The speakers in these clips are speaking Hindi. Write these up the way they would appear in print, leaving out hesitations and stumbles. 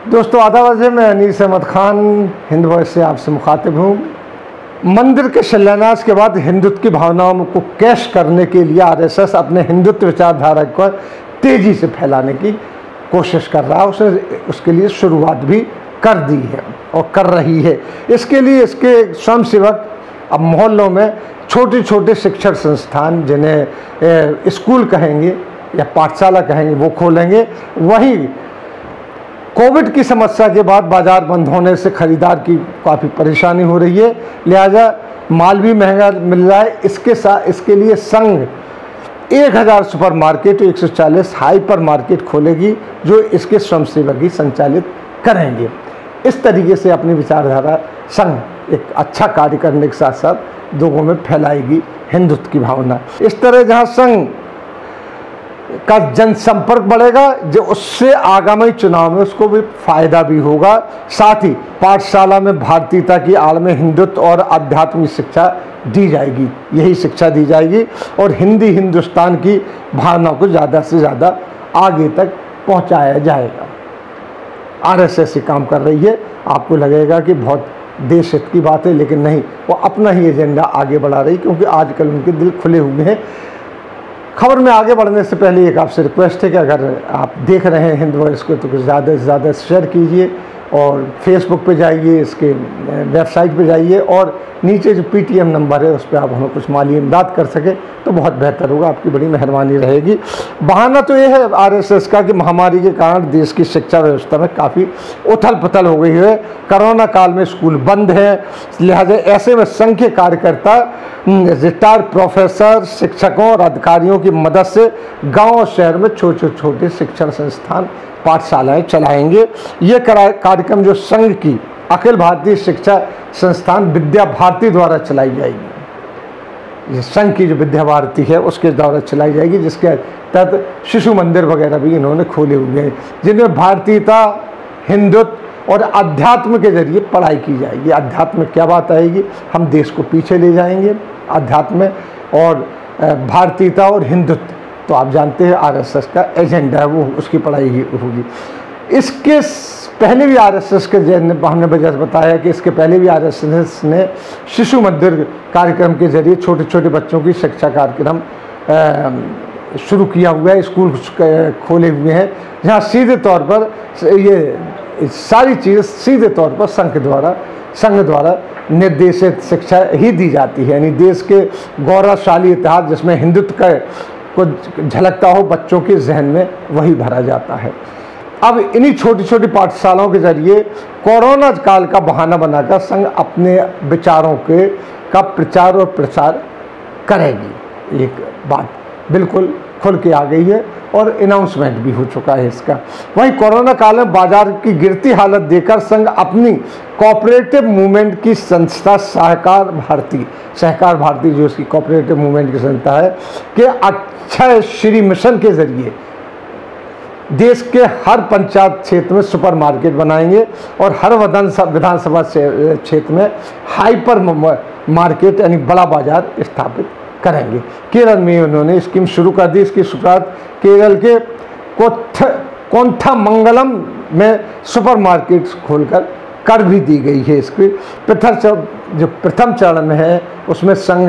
दोस्तों आदाब से मैं अनीस अहमद खान हिंद वॉइस से आपसे मुखातिब हूँ। मंदिर के शिलान्यास के बाद हिंदुत्व की भावनाओं को कैश करने के लिए आरएसएस अपने हिंदुत्व विचारधारा को तेज़ी से फैलाने की कोशिश कर रहा है। उसने उसके लिए शुरुआत भी कर दी है और कर रही है। इसके लिए इसके स्वयंसेवक अब मोहल्लों में छोटे छोटे शिक्षण संस्थान, जिन्हें स्कूल कहेंगे या पाठशाला कहेंगे, वो खोलेंगे। वहीं कोविड की समस्या के बाद बाज़ार बंद होने से ख़रीदार की काफ़ी परेशानी हो रही है, लिहाजा माल भी महंगा मिल रहा है। इसके लिए संघ 1000 सुपर मार्केट, 140 हाइपर मार्केट खोलेगी, जो इसके स्वयंसेवक ही संचालित करेंगे। इस तरीके से अपनी विचारधारा संघ एक अच्छा कार्य करने के साथ साथ लोगों में फैलाएगी हिंदुत्व की भावना। इस तरह जहाँ संघ का जनसंपर्क बढ़ेगा, जो उससे आगामी चुनाव में उसको भी फायदा भी होगा। साथ ही पाठशाला में भारतीयता की आड़ में हिंदुत्व और आध्यात्मिक शिक्षा दी जाएगी, यही शिक्षा दी जाएगी और हिंदी हिंदुस्तान की भावना को ज़्यादा से ज़्यादा आगे तक पहुंचाया जाएगा। आरएसएस ये काम कर रही है। आपको लगेगा कि बहुत देश हित की बात है, लेकिन नहीं, वो अपना ही एजेंडा आगे बढ़ा रही, क्योंकि आजकल उनके दिल खुले हुए हैं। खबर में आगे बढ़ने से पहले एक आपसे रिक्वेस्ट है कि अगर आप देख रहे हैं हिंद वॉइस को तो ज़्यादा से ज़्यादा शेयर कीजिए और फेसबुक पे जाइए, इसके वेबसाइट पे जाइए और नीचे जो पेटीएम नंबर है उस पर आप हमें कुछ माली इमदाद कर सकें तो बहुत बेहतर होगा, आपकी बड़ी मेहरबानी रहेगी। बहाना तो ये है आरएसएस का कि महामारी के कारण देश की शिक्षा व्यवस्था में काफ़ी उथल पुथल हो गई है। कोरोना काल में स्कूल बंद है, लिहाजा ऐसे में संघ के कार्यकर्ता रिटायर्ड प्रोफेसर, शिक्षकों और अधिकारियों की मदद से गाँव और शहर में छोटे छोटे शिक्षण संस्थान, पाठशालाएँ चलाएँगे। ये कार्यक्रम जो संघ की अखिल भारतीय शिक्षा संस्थान विद्या भारती द्वारा चलाई जाएगी, ये संघ की जो विद्या भारती है उसके द्वारा चलाई जाएगी, जिसके तहत शिशु मंदिर वगैरह भी इन्होंने खोले हुए हैं, जिनमें भारतीयता, हिंदुत्व और अध्यात्म के जरिए पढ़ाई की जाएगी। अध्यात्म में क्या बात आएगी, हम देश को पीछे ले जाएंगे अध्यात्म में, और भारतीयता और हिंदुत्व तो आप जानते हैं आरएसएस का एजेंडा है, वो उसकी पढ़ाई ही होगी। इसके पहले भी आरएसएस के हमने वजह बताया कि इसके पहले भी आरएसएस ने शिशु मंदिर कार्यक्रम के जरिए छोटे छोटे बच्चों की शिक्षा कार्यक्रम शुरू किया हुआ है, स्कूल खोले हुए हैं, जहाँ सीधे तौर पर ये सारी चीज़ सीधे तौर पर संघ द्वारा निर्देशित शिक्षा ही दी जाती है। यानी देश के गौरवशाली इतिहास जिसमें हिंदुत्व का को झलकता हो, बच्चों के जहन में वही भरा जाता है। अब इन्हीं छोटी छोटी पाठशालाओं के जरिए कोरोना काल का बहाना बनाकर संघ अपने विचारों का प्रचार और प्रसार करेगी। एक बात बिल्कुल खुल के आ गई है और अनाउंसमेंट भी हो चुका है इसका। वहीं कोरोना काल में बाजार की गिरती हालत देखकर संघ अपनी कोऑपरेटिव मूवमेंट की संस्था सहकार भारती जो इसकी कोऑपरेटिव मूवमेंट की संस्था है कि अक्षय श्री मिशन के जरिए देश के हर पंचायत क्षेत्र में सुपर मार्केट बनाएंगे और हर विधानसभा क्षेत्र में हाइपर मार्केट यानी बड़ा बाजार स्थापित करेंगे। केरल में उन्होंने स्कीम शुरू कर दी। इसकी शुरुआत केरल के कोंथामंगलम में सुपर मार्केट खोलकर कर भी दी गई है। इसकी प्रथम चरण में है उसमें संघ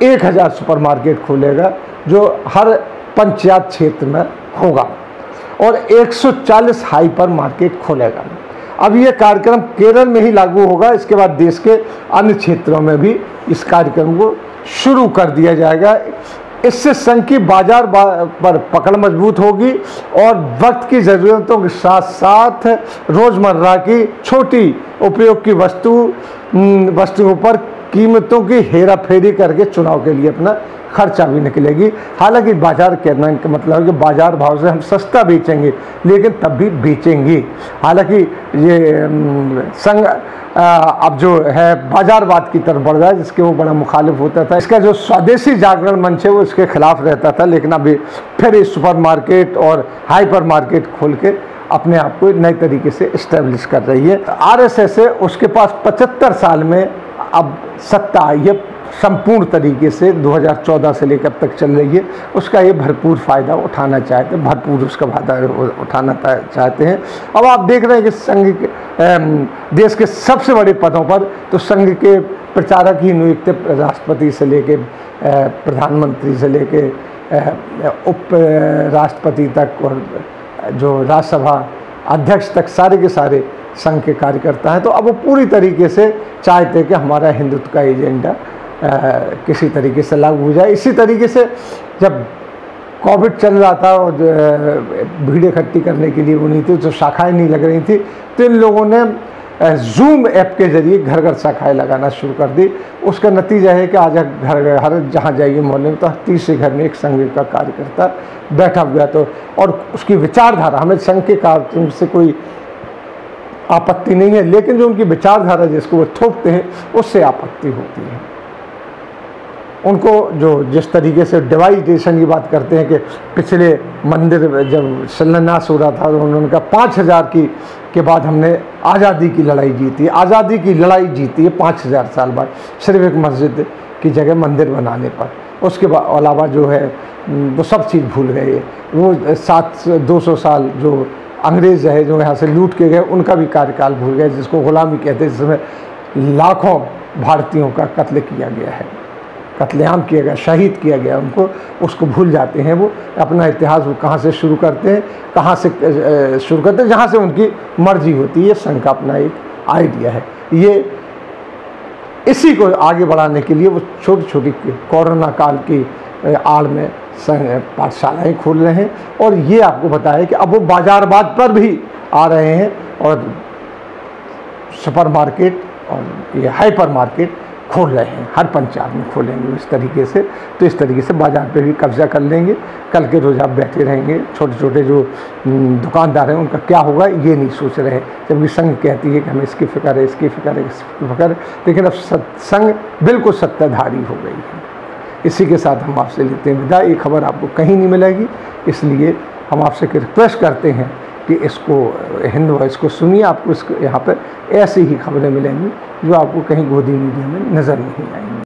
1000 सुपर मार्केट खोलेगा, जो हर पंचायत क्षेत्र में होगा और 140 हाइपर मार्केट खोलेगा। अब ये कार्यक्रम केरल में ही लागू होगा, इसके बाद देश के अन्य क्षेत्रों में भी इस कार्यक्रम को शुरू कर दिया जाएगा। इससे संघ की बाजार पर पकड़ मजबूत होगी और वक्त की ज़रूरतों के साथ साथ रोज़मर्रा की छोटी उपयोग की वस्तुओं पर कीमतों की हेरा फेरी करके चुनाव के लिए अपना खर्चा भी निकलेगी। हालांकि बाजार कहना का मतलब है कि बाजार भाव से हम सस्ता बेचेंगे, लेकिन तब भी बेचेंगे। हालांकि ये संघ अब जो है बाजारवाद की तरफ बढ़ रहा है, जिसके वो बड़ा मुखालिफ होता था। इसका जो स्वदेशी जागरण मंच है वो इसके खिलाफ रहता था, लेकिन अभी फिर इस सुपर मार्केट और हाइपर मार्केट खोल के अपने आप को नए तरीके से इस्टेब्लिश कर रही है। आरएसएस है उसके पास 75 साल में अब सत्ता आई है संपूर्ण तरीके से 2014 से लेकर अब तक चल रही है, उसका ये भरपूर फ़ायदा उठाना चाहते हैं, भरपूर उसका फायदा उठाना चाहते हैं। अब आप देख रहे हैं कि संघ के देश के सबसे बड़े पदों पर तो संघ के प्रचारक ही नियुक्त, राष्ट्रपति से लेके प्रधानमंत्री से लेके उप राष्ट्रपति तक और जो राज्यसभा अध्यक्ष तक सारे के सारे संघ के कार्यकर्ता हैं। तो अब वो पूरी तरीके से चाहते हैं कि हमारा हिंदुत्व का एजेंडा किसी तरीके से लागू हो जाए। इसी तरीके से जब कोविड चल रहा था और भीड़ इकट्ठी करने के लिए वो नहीं थी, तो शाखाएं नहीं लग रही थी, तो इन लोगों ने जूम ऐप के ज़रिए घर घर शाखाएँ लगाना शुरू कर दी। उसका नतीजा है कि आज घर हर जहाँ जाइए मोहल्ले में तो तीसरे घर में एक संघ का कार्यकर्ता बैठा हुआ। तो और उसकी विचारधारा, हमें संघ के कार्य से कोई आपत्ति नहीं है, लेकिन जो उनकी विचारधारा जिसको वो थोपते हैं उससे आपत्ति होती है। उनको जो जिस तरीके से डिवाइडेशन की बात करते हैं कि पिछले मंदिर जब शिलान्यास हो रहा था तो उन्होंने कहा 5000 के बाद हमने आज़ादी की लड़ाई जीती है। आज़ादी की लड़ाई जीती है 5000 साल बाद, सिर्फ एक मस्जिद की जगह मंदिर बनाने पर। उसके अलावा जो है वो सब चीज़ भूल गए। वो 200 साल जो अंग्रेज़ है जो यहाँ से लूट के गए, उनका भी कार्यकाल भूल गए, जिसको गुलामी कहते हैं, जिसमें लाखों भारतीयों का कत्ल किया गया है, कत्लेआम किया गया, शहीद किया गया उनको, उसको भूल जाते हैं। वो अपना इतिहास वो कहाँ से शुरू करते हैं, कहाँ से शुरू करते हैं, जहाँ से उनकी मर्जी होती है। संघ का अपना एक आइडिया है। ये इसी को आगे बढ़ाने के लिए वो छोटी छोटी कोरोना काल की आड़ में संघ पाठशालाएँ खोल रहे हैं। और ये आपको बताया कि अब वो बाजारवाद पर भी आ रहे हैं और सुपर मार्केट और ये हाइपर मार्केट खोल रहे हैं, हर पंचायत में खोलेंगे इस तरीके से। तो इस तरीके से बाज़ार पे भी कब्जा कर लेंगे। कल के रोज़ आप बैठे रहेंगे, छोटे छोटे जो दुकानदार हैं उनका क्या होगा ये नहीं सोच रहे, जबकि संघ कहती है कि हमें इसकी फ़िक्र है, इसकी फ़िक्र है, इसकी फ़िक्र है। लेकिन अब संघ बिल्कुल सत्ताधारी हो गई है। इसी के साथ हम आपसे लेते हैं विदा। ये खबर आपको कहीं नहीं मिलेगी, इसलिए हम आपसे रिक्वेस्ट करते हैं कि इसको हिंद वॉइस को सुनिए। आपको इसको यहाँ पर ऐसी ही खबरें मिलेंगी जो आपको कहीं गोदी मीडिया में नज़र नहीं आएंगी।